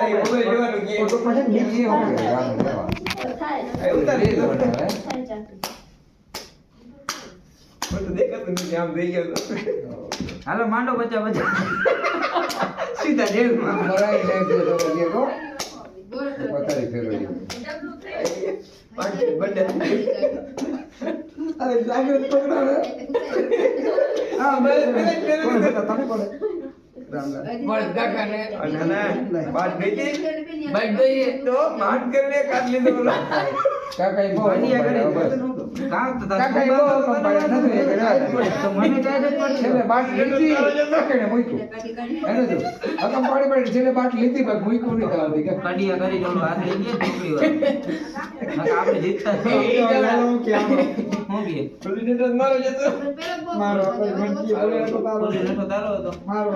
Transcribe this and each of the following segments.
તો પછી નીચે ઓકે રામ દેવા હાલો માંડો બચ્ચા બચ્ચા સીધા જેલમાં મરાઈ લેજો તો એ કો પતારી ફેરવી અરે જાગૃત પકડો ને હા બસ તમે કોને બસ કાકાને અને બાત ગઈ બાત ગઈ તો માટ કરીને કાઢ લીધો કાકા બહુ કાકા બહુ કંપાડે નથી તો મને કાઢે પણ છેલ્લે બાટ લીધી કાકાને મૂક્યું એને જો અકમ પાડી પડી છેલ્લે બાટ લીધી પણ મૂક્યું નહીં થવાતી કે કડિયા કરી ગયો હાથ લઈ ગયા છોકરી હોય આપણે જીતતા કે આમ હું કે પોલીસ ને મારો જતો મારો ઘંટી બોલે તો તારો પોલીસ નતો તારો હતો મારો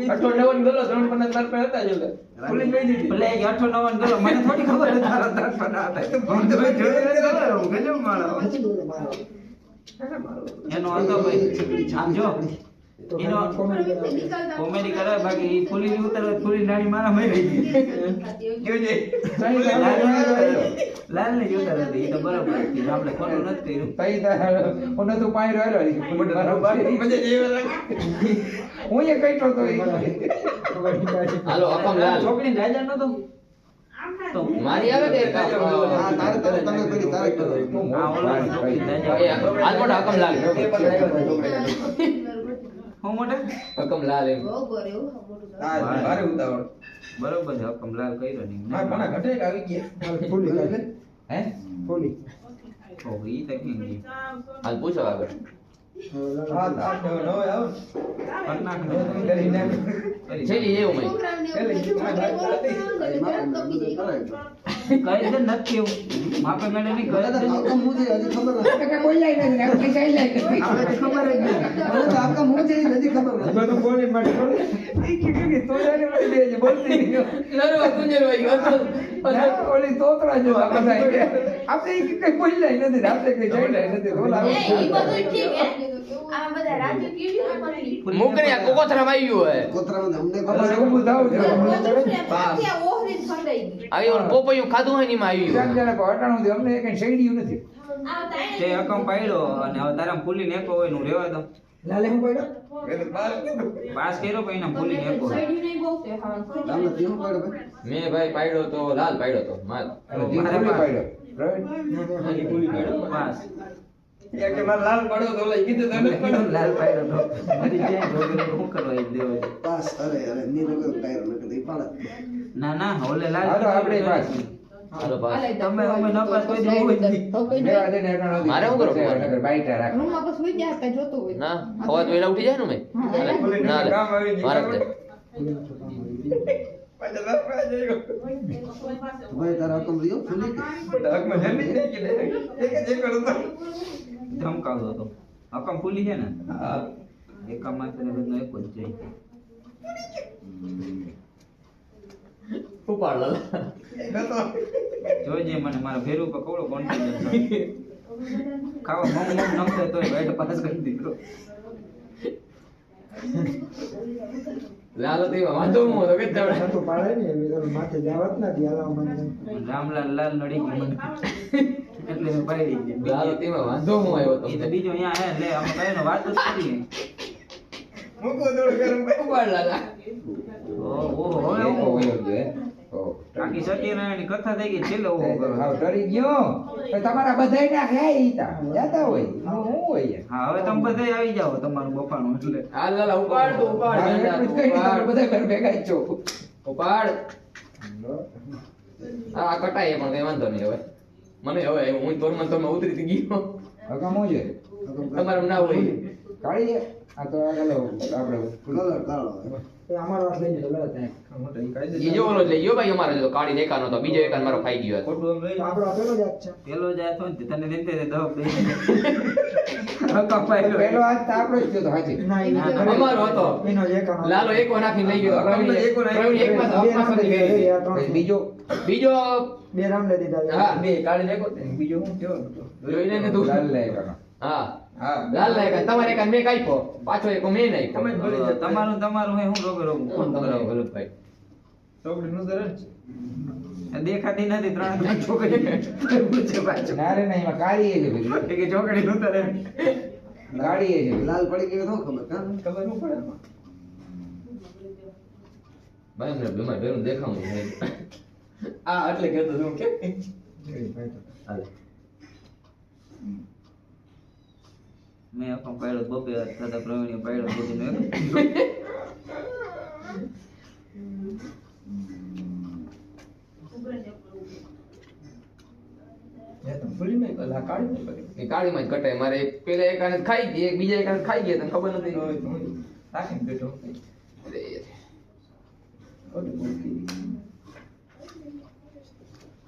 અઠો નવન ગલો 350 તાર પર હતા જોલે પોલીસ કહી દીધી ભલે અઠો નવન ગલો મને થોડી ખબર હતી તારા તાર પર હતા તો ભંધ ભાઈ જોડે ગયો ગજબ મારો એનો હતો ભાઈ આમ જો એનો કોમેડી કરે બાકી ઈ ફૂલી ની ઉતર ફૂલી નાની મારા મરી ગઈ જોજે લાલ ને જોતા હતી ઈ તો બરાબર હતી આપણે ખોટું નથી કર્યું તઈ તા ઓને તો પાઈ રહ્યો મજા જેવા હું એ કઈતો તો હાલો અકમ લાલ છોકરી રાજા નતો તો મારી આવે કે હા તારે તમે કરી તારે કરો આ ઓલા છોકરી રાજા હાલ મોટા અકમ લાલ હું મોટે અકમ લાલ એમ હા મારે ઉતાવળ બરોબર છે કમલાલ કર્યો નહીં હા ઘણા ઘટે આવી ગયા ફૂલી કાલે હે ફૂલી ઓ ઈ તકીન જી હાલ પૂછો આગળ હા આ નવો આવો પટના કરીને છેલી એવું મય કઈ દે નથી એવું માપે મેળે નહીં કરે દે આકમ હું જે હજી ખબર નથી કે બોલાય નહીં આપણે કઈ લાય આપણે ખબર જ નહીં મને તો આકમ હું જે હજી ખબર નથી બધું બોલી માટે ઈ કે તો જાને મને દેજે બોલતી નહીં નરવા કુંજર હોય ઓલી તોતરા જો બધા આપણે ઈ કઈ બોલાય નથી આપણે કઈ જોઈલાય નથી ઓલા મુકરિયા કોકોથરામાં આવી ગયો હે કોતરામાં અમને અમારે ઊભું થાવ છે આવી ઓર પોપૈયું ખાધું હોય ની માં આવી જાન ગયો જાને હટાણું દે અમને કઈ શેડ્યું નથી તે અકમ પાડ્યો અને હવે તારા ફૂલી નેકો હોય નું રેવા દો લાલે હું પડ્યો પાસ કર્યો પછી ના ફૂલી નેકો લાલે તેવું પડ્યો ભાઈ મેં ભાઈ પાડ્યો તો લાલ પાડ્યો તો માલ અને દીકરી પાડ્યો પ્રવીણ પાસ કે માર લાલ પડ્યો તો લઈ કીધું તમે લાલ પાડ્યો તો મારી ક્યાંય જોગેલો શું કરવા એક દેવો છે પાસ અરે ની નગર ટાયર ન કદી પાડે ના ના હોલે લાલ હાલો આપણે પાસ હાલો પાસ તમે અમે ન પાસ કોઈ દેવું હોય નહીં મેવા દે ને હટાણો દે મારે શું કરવું? નગર બાઈટા રાખ ના ખવા તો વેલા ઉઠી જાય ને મેં ના લે મારે જ દે ભાઈ તારા આકમ રહ્યો ફૂલી ધમકાવતો હતો અકમ ફૂલી છે ને એકમ માત્ર બધું એક જ છે ઉપાડ લાલ જોજે મને મારા ભેરું પર કવડો કોન્ફિડન્સ ખાવા મમ મમ નમતે તોય બેટ પાસ કરી દીધો લાલ તો વાંધો હું હતો કે તમે તો પાડે ને એમ તો માથે જાવત ના દિયાલા મને રામલાલ લાલ નડી ગઈ મને એટલે મેં પાડી દીધી લાલ તેમાં વાંધો હું આવ્યો તો ઈ તો બીજો અહીંયા હે લે અમે કયો વાત જ કરીએ મૂકો દોડ ગરમ ઉપાડ લાલા ઓહો એકો ઓહો વયો ગયો ઓ આખી સત્યનારાયણની કથા થઈ ગઈ છેલ્લે ઓહો કરો હાવ ડરી ગયો પણ તમારા બધાયના હે ઈ તા જાતા હોય હું હોય હા હવે તમે બધા આવી જાઓ તમારું બફાણું એટલે હાલ લાલા ઉપાડ તો ઉપાડ હા, એટલું જ કઈ નહીં, તમે બધા ઘર ભેગા જ છો ઉપાડ આ કટાય પણ કઈ વાંધો નહીં હવે મને હવે હું તોરમન તો ઉતરી ગયો હકમ હું છે તમારું ના હોય કાળી આ તો આગળ આપણે કલર કાળો અમારો વાત લઈને તો લડત ઈ જો ઓલો જ લઈ ગયો ભાઈ અમારે જો કાઢી દેખાનો તો બીજો એકાન મારો ખાઈ ગયો હતો. ખોટું એમ લઈ આપણો પેલો જ છે પેલો જાય તો ને તને દેતે દહક દઈ કપાયેલો પેલો હાથ તો આપણો જ થયો તો હાજી ના ઈ ના, ખરેખર અમારો હતો. એનો જ એકાનો લાલો એકો નાખીને લઈ ગયો અમને એકો નાખી. પ્રવીણ એકમાં બે હપ્પા રામ પતી લઈ ગઈ. દીધા, આ ત્રણ. પછી બીજો બીજો બે રામ લઈ દીધા હા. બે કાળી લેકો તે બીજો હું થયો જોઈને ને તું લાલ લે કરવાનો હા હા લાલ લાયકા તમારે એકાન મેં કાપ્યો પાછો એકો મેં નાખ્યો. તમારું હે હું રોગે રોગ કોણ તમારો ભરતભાઈ ચોકડી નું કરે દેખાતી નથી ત્રણ છોકરી પૂછે પાછું ના રે ના એમાં કાળી છે બધી કે ચોકડી નું તરે કાળી છે લાલ પડી ગયો તો ખબર કાં ખબર ન પડે એમાં. ભાઈ મને બેમાં બેનું દેખાવું છે. આ એટલે કહેતો છું કે હાલે. મેં આખો પાડ્યો બબે દાદા પ્રવીણે પાડ્યો બધીને ફૂલી નહીં પેલા કાઢી નહીં પડી. એ કાળીમાં જ કટાય મારે પેલા એક આને ખાઈ ગઈ એક બીજા એક આને ખાઈ ગયા તને ખબર નથી રાખીને બેઠો અરે, ખોટી ભૂલકી.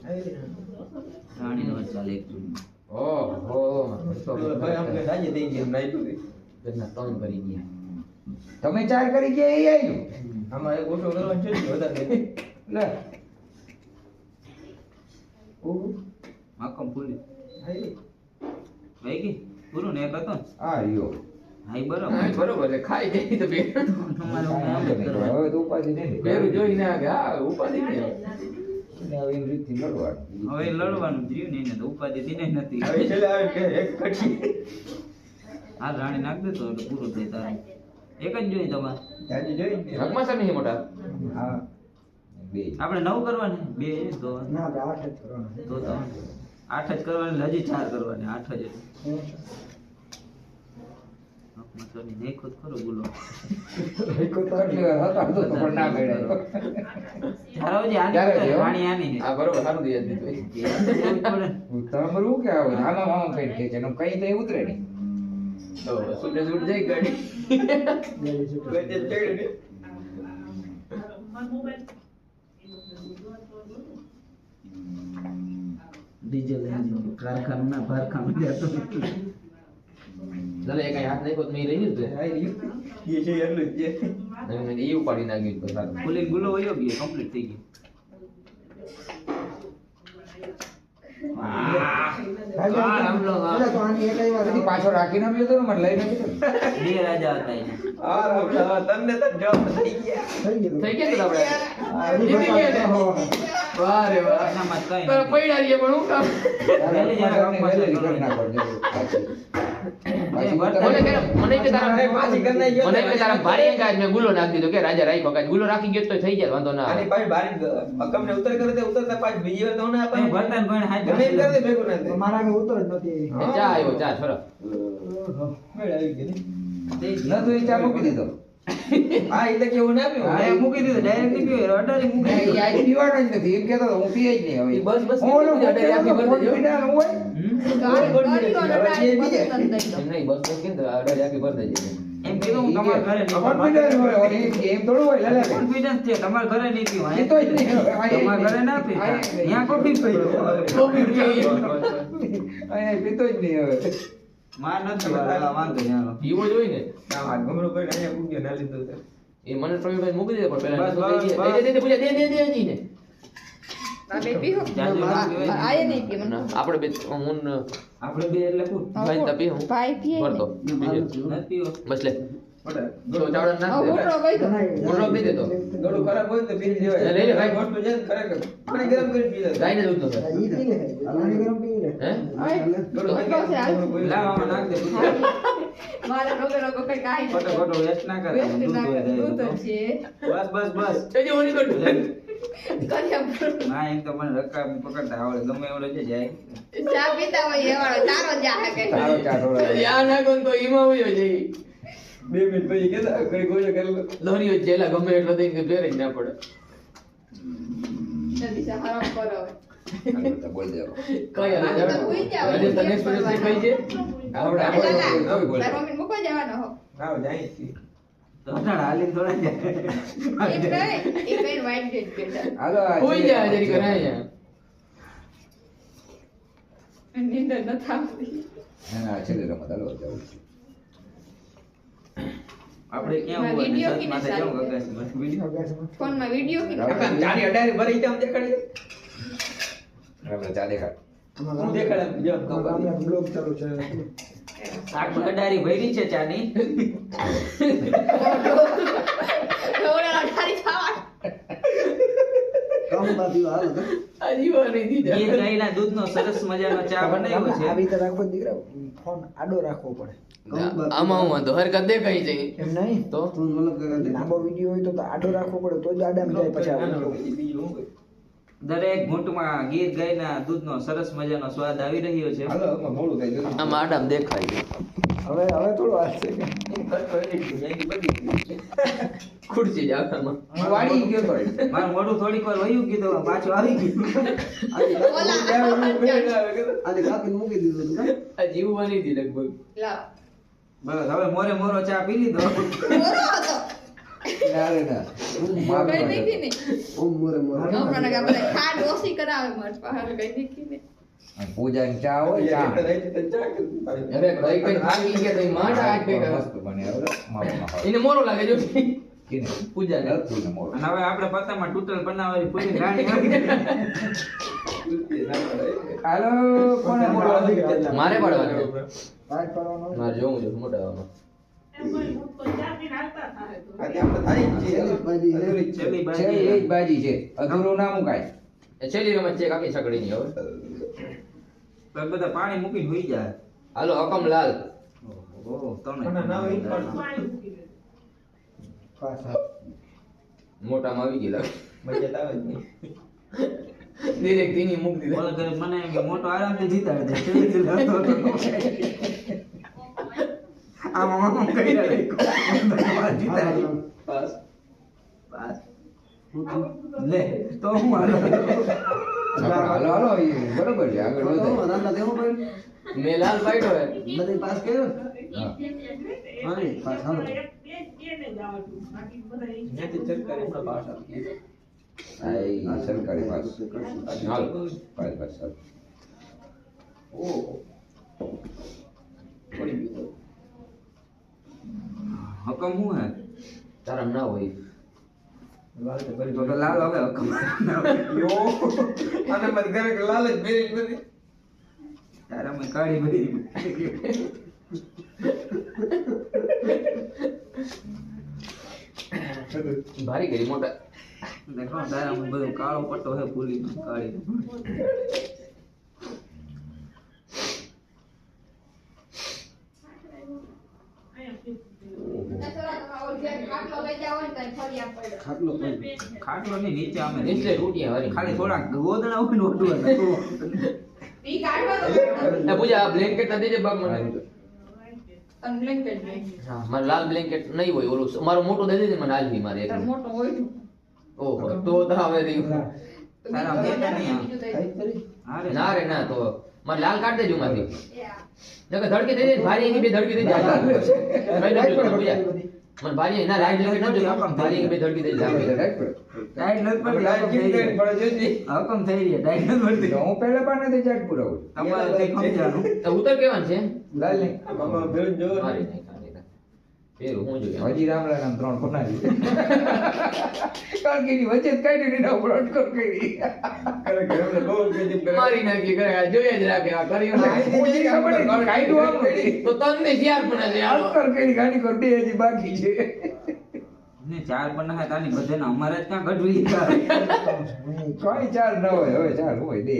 આવી ને. રાણીનો ચાલે એક ઓહો ભાઈ આમ કે આજે થઈ ગયા નાઈટું થી. ઘરના ત્રણ કરી ગયા તમે 4 કરી ગયા એ આવ્યું આમાં એક ઓછો કરવાનો છે ને વધારે નહીં. લે ઓહો. આખમ ફૂલી આવી. ભાઈ કે પૂરું ને એક હતો ને આ રહ્યો હાઈ હા, બરોબર બરોબર એટલે ખાઈ ગઈ તો બે તમારે હું આમ જ કરવાનું. હવે તો ઉપાધિ નહીં પેલું જોઈને આ કે હા ઉપાધિ નહીં હવે એવી રીતથી લડવાનું હવે એ લડવાનું જ રહ્યું ને એને તો ઉપાધિ થી નહીં નથી હવે છેલ્લે આવી કે એક કઠી. હાલ રાણી નાખ દે તો એટલે પૂરું થઈ તારે એક જ જોઈ તમારે આજે જોઈ ને. હકમાં સર નહીં મોટા હા બે આપણે 9 કરવાની બે તો ના આપણે 8 જ કરવાના તો 8 જ કરવાની હજી 4 કરવાની 8 જ મતલબ નહીં ખુદ ખરો બોલો કેટલી વાર હતા તો પણ ના મેળાય ધારાવજી આની ત્યારે કરતા જેવો. રાણી આની આ બરોબર સારું યાદ દીધું તમારું શું કે આવે આમાં આમાં કઈ કે છે એનું કઈ તો એ ઉતરે નહીં તો સુટે સુટ જઈ ગાડી વચ્ચે ચડ્યું ને. ડીઝલ એન્જિન કારખાનું ના ભારખાનું જતું ચાલે કઈ હાથ નાખ્યો તો મેં રહી ગયું આ રહ્યું. એ છે એટલું જ છે. એ ઉપાડી નાખ્યું તો સારું ફૂલીને ગુલો વયો ગયો કમ્પ્લીટ થઈ ગયો તો આની એક આવ્યા પછી પાછો રાખીને આવ્યો તો ને મને લઈને ગયો બે રાજા હતા એને આ રાવણ તને તો જોબ થઈ ગયા. થઈ ગયું થઈ ગયા તો આપણે જીતી ગયા ને. વાહ રે વાહ એનામાં કઈ તારા નથી. પૈડા રહીએ પણ હું કામ મને કે મને કે તારા પાછી કરી નાખી. મને કે તારા ભારી કાજ મેં ગુલો નાખી દીધો કે રાજા રાખ્યો કાજ ગુલો રાખી ગયો તો થઈ જાય વાંધો ના આની પાછી બારી મક્કમને ઉતર કરે તે ઉતરતા પાછી બીજી વાર તો ના પણ અપાય. ભરતા ને ભણ હાથ ગમે એમ કરે તે ભેગું ના થાય. મારા આગળ ઉતર જ નથી એ ચા આવ્યો ચા છોરો મેળ આવી ગઈ ને. ન તો એ ચા મૂકી દીધો હા એ તો કેવું ના પીવું. હા, એ મૂકી દીધું ડાયરેક્ટ નહીં પીવો અડાડી મૂકી એ દીધું. આજે પીવાનો જ નથી એમ કહેતો હતો, હું પીએ જ નહીં હવે ઈ બસ બસ હું ઓલો આખી ભરતી જો. પીડા નું હોય હમ? એમ નહીં બસ બસ કેમ તો આડે આખી ભર દેજે એમ કીધું હું તમારા ઘરે નહીં પીવું. કોન્ફિડન્સ હોય ઓલી એમ થોડું હોય લાલા Confidence છે તમારા ઘરે નહીં પીવું. એ તો જ નહીં તમારા ઘરે ના પીતા ત્યાં કોફી પીવું. અહીંયા પીતો જ નહીં હવે માર નથી વાળા વાંધો નહીં હાલો. પીવો જોઈએ ને ના હાથ ઘૂમરો કરીને અહીંયા પૂગ્યો ના લીધો તો. એ મને પ્રવીણભાઈ મૂકી દે પણ પેલા બસ, નતો બસ, દે બસ. દે દે પૂજા દે દે દે દે ને જાજુ ના પીવાય ને. ના, આપણે બે હું ને આપણે બે એટલે પૂર. ભાઈ તપી હું ભરતો બીજે. નથી પીવો. બસ લે મોટા. જો ચાવડા નાખ દે મોટો પી દે તો ગળું ખરાબ હોય ને તો પી લેવાય. લઈ લે ભાઈ. વસ્તુ છે ને ખરેખર. પાણી ગરમ કરીને પી લેવાય. ગાયને દૂધ નો ઈ પી લે પાણી ગરમ પી લે હે ગળું ખાઈ ગયા. લાવ આમાં નાખ દે. મારે રોગે રોગે કઈ કાઈ ખોટો ખોટો waste ના કરે. વેસ્ટ દૂધ ના હોય કરે જાય દૂધ તો. જ છે બસ બસ બસ. જોજે ઓની કર કર્યા ના એમ તો મને રકાબ પકડતા આવડે ગમે એવડે છે જાય. ચા પીતા હોય એ વાળો તારો જા કે તારો ચા થોડો યા નાખો ને તો ઈમાં હોય જઈ 2 મિનિટ પછી કેતા ઘડી ગોળે કરી લો. લોરીઓ જેલા ગમે એટલો દઈ કે ફેરે જ ના પડે જલ્દી સે હરામ કરો તો બોલ દેવો કઈ આ તો ભૂઈ જાવ. રાજસ્થાન એક્સપ્રેસ ની કઈ છે આપણે એટલે આપણે ના, બોલ તારો મમ્મી મૂકવા જવાનો હો આવ જાય છે. તો અટાણ હાલીને થોડા જાય. એક કઈ વાઈટ ડેટ બેટા હાલો આ કોઈ છે. જાય જરી કરે અહીંયા નિંદર ન થાવતી ના ના છેલ્લે રમત હાલો જાઉં છું. આપણે ક્યાં માં હોય ને વિડીયો સચ કીને માથે ચાલુ કેમ ગગાશે? વિડીયો ફોન માં વિડિયો કે કાકા ચારી અડારી ભરી જામ દેખાડી. આપણે ચા દેખાડ હું દેખાડે જો. આપણે બ્લોગ ચાલુ છે શાક અડારી ભરી છે ચાની. ઓલા ઠારી ખાવા ગીર ગાયના દૂધનો સરસ મજાનો ચા બનાવ્યો છે. આવી રીતે રાખવો દીકરા ફોન આડો રાખવો પડે આમાં હું વાંધો હરકત દેખાઈ જાય એમ નહીં તો લાંબો વિડીયો હોય તો આડો રાખવો પડે તો જ આડામ જાય પછી આવડે. દરેક ઘૂંટમાં ગીર ગાયના દૂધનો સરસ મજાનો સ્વાદ આવી રહ્યો છે. હાલો આમાં મોડું થાય જલ્દી. આમાં આડામ દેખાય હવે થોડું હાલશે ખુરશી જ આખામાં હું વાળી ગયો તો મારું મોઢું થોડીક વાર વયું ગયું તો પાછું આવી ગયું. આ જીવવાની હતી લગભગ લાવ બસ હવે મોરે મોરો ચા પી લીધો. બોલો હતો ના રે ના હું કઈ માગતો દેખી ને હમણાં ના બધા ખાંડ ઓછી કરાવે મત પહાડ કઈ દેખી ને પૂજાની ચા હોય ચા અરે ભાઈ કઈ થાકી ગયા તો માંડ આજ કઈ મસ્ત બને હવે માપમાં હોય. એને મોરો લાગે જો કીને? પૂજા ને નથી ને મોડું. અને હવે આપણે પત્તામાં તૂટલ બનાવવાની પૂરી રાણી આવી ગઈ. હાલો કોને મોડું આવી ગયું? મારે પાડવાનું પાઠ પાડવાનો મારે જોવું છે મોટા આવવાનું છેલ્લી છેલ્લી બાજી. એક બાજી છે અધૂરું ના મુકાય. એ છેલ્લી રમત છે કાકી સકડી ની હવે તો બધા પાણી મૂકીને હોઈ જાય. હાલો હકમલાલ ઓહો તમે મોટામાં આવી ગયેલા ડિરેક્ટ તેની મૂક દીધા બોલ કરે મને એમ કે મોટો આરામથી જીતાડે છે. છેલ્લી છેલ્લી હતો તો. આમાં આમ કહી રહ્યા જીતાડી. બસ બસ. લે તો હું હાલો. હાલો હાલો એ બરોબર છે આગળ વધે. મેં લાલ પાડ્યો હે હા. આ સરકારી પાસ હાલો પાસ પાસ હાલો. પડી ગયું હકમ હું હે તારા ના હોય તો તો લાલ હવે હકમ તારા મેં કાઢી બધી ભારી કરી મોટા દેખો તારા મેં બધો કાળો પટ્ટો હે પૂરી કાઢી ખાટલો લઈ જાવ ને કઈ ફરિયાદ પડે ખાટલો ની નીચે અમે એટલે રૂટિયા વારી ખાલી થોડા ગોદડા હોય ને ઓઢવા ઈ કાઢવા તો એ પૂજા આ બ્લેન્કેટ ના દેજે બાગ મને તન બ્લેન્કેટ દે હા મારે લાલ બ્લેન્કેટ નહીં હોય ઓલું મારું મોટું દઈ દેજે મને હાલવી મારે તાર એકલું. મોટો હોય ઓહો તો હવે રહ્યું તારા બેટા નહીં આ. બીજું દઈ હા રે ના રે ના તો મારે લાલ કાઢ દેજો માંથી નકર ધડકી દઈ દે ભારી એની બે ધડકી દઈ દે કઈ નથી જોતું પૂજા મને ભારી ના લાલ બ્લેન્કેટ ન જોતું ભારી એની બે ધડકી દઈ દે રાઈટ પર. ટાઈટ નથી પડતી હકમ થઈ રહી ટાઈટ નથી પડતી તો હું પહેલા પણ નથી ચાટ પુરાવું. તમારે કઈ સમજાનું તો ઉતર કેવાનું છે લાલ નહીં. મારી નહીં ખાલી પેલું હું જોયું હજી રામલા નામ 3 બનાવી. કારણ કે એની વચ્ચે જ કાઢી દીધા ઉપર અટકર કરી. મારી નાખી કરે આ જોઈએ જ રાખે આ કર્યું હું જે ખબર નહીં, કાઢ્યું આમ નથી. તો તને શિયાર પણ છે હાલો. અટકર કરી ગાડી કર બે હજી બાકી છે. ને ચાર પણ ના તાની બધાને અમારે જ ક્યાં ગઢવી કઈ ચાર ન હોય હવે ચાર હોય દે.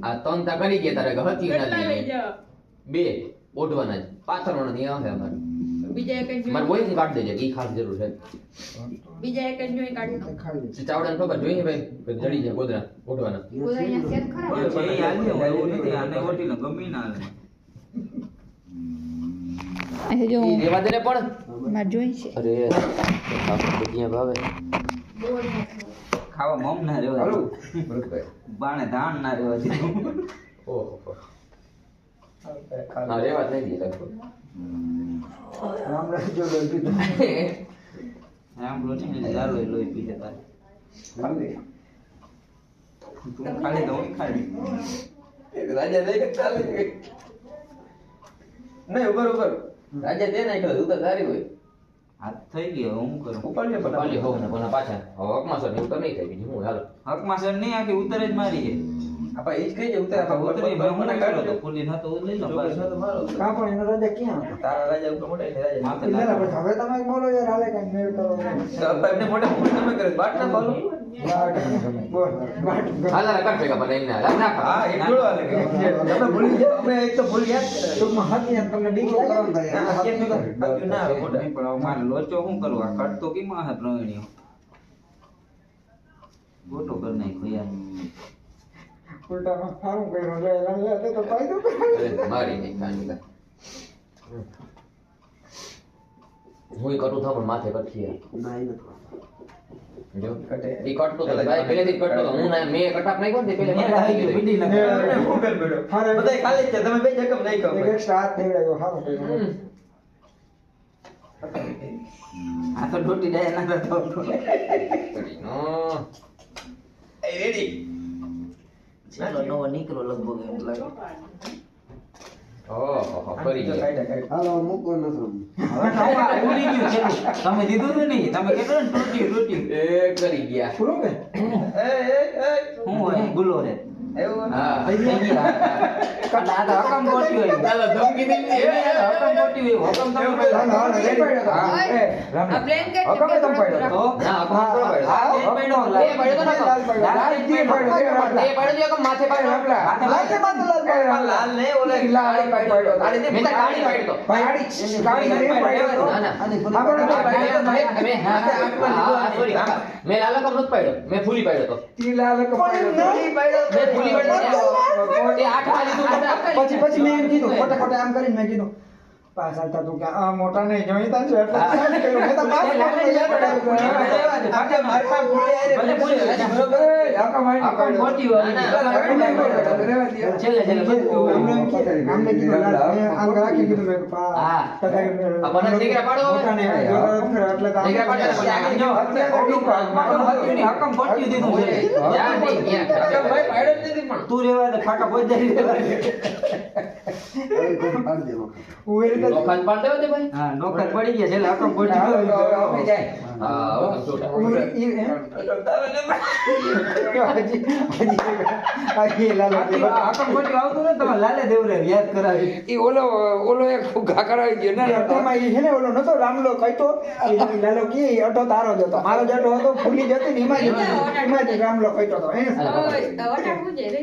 આ તન તા કરી ગયા તારે હતી ના બે ઓઢવાના જ પાથરવાના નહીં આવે અમારે બીજા એક જ મારે હોય હું કાઢ દેજે ઈ ખાસ જરૂર છે બીજા એક જ જોઈ કાઢી નાખો. ખાલી ચાવડાને ખબર જોઈએ ભાઈ કે જડી જાય ગોદરા ઓઢવાના બધા અહીંયા સેટ ખરા છે એ હાલે એવું નથી આને ઓટીને ગમી ના હાલે આ જો ઈ રેવા દે ને પણ માર જોઈ છે અરે બધિયા ભાવે ખાવા મમ ના રહેવા હાલો દો. ભરતભાઈ. બાણે ધાન ના રહેવા દીધું ઓહો હા રેવા જ નહીં દે લગભગ રામ રાજ્ય લઈ દીધું સાંભળો ને ચાલો લોહી પી જતા ખાલી. તું ખાલી દઉં ખાલી રાજા દે કે ચાલે નહીં ઉપર ઉપર રાજા દે નાખ્યો ઉતર તારી હોય હાથ થઈ ગયો હું કરું ઉપાડીએ પાલી ફટાફટ. હોવ ને કોના પાછા હવે હકમાં સર ઉતર નહીં થાય બીજું હું હાલો હકમાં સર નહીં આખી ઉતર જ મારી છે આપા ઈ જ કહી દે ઉતર આપા ઉતરી ઉપર મને મને કાઢો કાઢો તો પોલીસ હતો લઈ લો ચોક્કસ તો મારો હતો. કાં પણ એનો રાજા ક્યાં હતો? તારા રાજા ઉપર મોટા ને રાજા માથે એટલે ના, પણ હવે તમે બોલો યાર, હાલે કાંઈ મેળ કરો. તો આપા એમને મોટા મોટા તમે કરે બાટ ના બોલો બોલ, બાટ. હાલ કટ ભેગા પણ એને રાખ નાખ. હા એક જોડો હાલે કે તમે ભૂલી જાઓ અમે એક તો ભૂલી ગયા જ કરે. ટૂંકમાં હાથી એમ તમને બીક લાગે ને ભાઈ? ના, કેમ નહીં કરે? બાકી ના આવે મોટા. નહીં, પણ હવે મારે લોચો શું કરવા કટ તો કેમાં હે પ્રવીણ્યો ગોટો કર નાખ્યો યાર ઉલટામાં સારું કર્યું, લે, લે, લે, તો ફાયદો કરે. અરે મારી નહીં કાંઈ. હું કટું થાવ પણ માથે કટકી જો ઈ કટતો તો ભાઈ પહેલેથી જ કટતો તો હું ના મેં કટાપ નાખ્યો ને તે પહેલે મેં આવી ગયો, બીડી નાખ્યો. મને ભૂગલ પડ્યો. હારે. બધાય ખાલી જ છે તમે બે જકમ નહીં કહો એક extra હાથ દેવડાવ્યો, સારું કર્યું. આ તો ડોટી જાય ના તો નો એ રેડી ચાલો નવો નીકળો લગભગ એમ લાગે ઓહો ફરી જો ગયા. કાઢ્યા કાઢ્યા. હાલો, મૂકો નથી. હવે તમારે ઉડી ગયું છેલ્લું. તમે દીધું ને નહીં તમે કહેતો ને ટૂટી એ કરી ગયા. પૂરું કે? એ હું હોય ગુલો રે એવું હા થઈ ગયા. આ તો હકમ ગોટ્યું હોય. ચાલો ધમકી દીધી. હકમ ગોટ્યું હોય. હકમ તમે હાલો, હાલો, રેડી પડ્યો તો. હા, એ, રામ આ blanket હકમે તમે પડ્યો રાખો. તો. તો ના આપણે કોણ પડ્યો? હા, એક પડ્યો એ પડ્યો તો નતો. લાલ પડ્યો. લાલ જી પડ્યો, એ એ રામલા. પડ્યો તો માથે પડ્યો. રામલા. લાગે માં તો લાલ પડ્યો. પણ લાલ ને ઓલે લાલ પડ્યો. કાળી ને મેં તો કાળી પડ્યો તો. કાળી કાળી ને પડ્યો તો. ના ના આની ફૂલ આપણે તો પડ્યો. મેં લાલ કમ નથી પડ્યો મેં ફૂલી પડ્યો તો ઈ લાલ કપાયો તો. મેં ફૂલી પડ્યો એ આઠ વાળી તું પછી મેં એમ કીધું, ખોટે ખોટે આમ કરીને મેં કીધું, પાછા તા તું કે આ મોટા નહીં જોઈતા છે એટલે હા. ચાલ કર્યું. મેં તો પાછું લાલ ફોન લાલ કર્યો. પાછા મારી પાસે ભૂલી આરે ભલે ભૂલી જાય. બરોબર એ, હકમ આઈને હકમ પડ્યો. ગોટ્યું હોય. ના, હકમ આઈને પડ્યો. રેવા દ્યો. છેલ્લે છેલ્લે બધું. આમને એમ કીધું, આમને કીધું, લાલ, મેં આમ રાખી કીધું, મેં કીધું, હા. આ મને દીકરા પાડો હવે. મોટા નહીં, એટલે તો આમ દીકરા પાડો એટલે પછી આગળ જો. હકમ ગોટ્યું દીધું છે. યા નહીં, યા. ભાઈ પાડ્યો જ નથી પણ તું રેવા દે ફાકા બોજ જાય રેવા દે. હું એ રીતે લોખંડ પાડ દેવો તે ભાઈ. હા નોકર પડી ગયા છેલ્લે હકમ હાલો, ગોટ્યું હવે અમે જાય. હા હવે તમે છૂટા. હું એ- એમ? હજી લાલો કે હકમ ગોટ્યું આવતું ને તમારે લાલે દેવરે યાદ કરાવી ઈ ઓલો એક ઘા કરાવી ગયો ને તેમાં ઈ છે ને ઓલો નતો રામલો કહેતો ઈ લાલો કે ઈ અટો તારો જ હતો, મારો જ અટો હતો, ફૂલી જતી ને એમાં જ રામલો કહેતો હતો. એને ઓય, તો વટાણ પૂજે રે.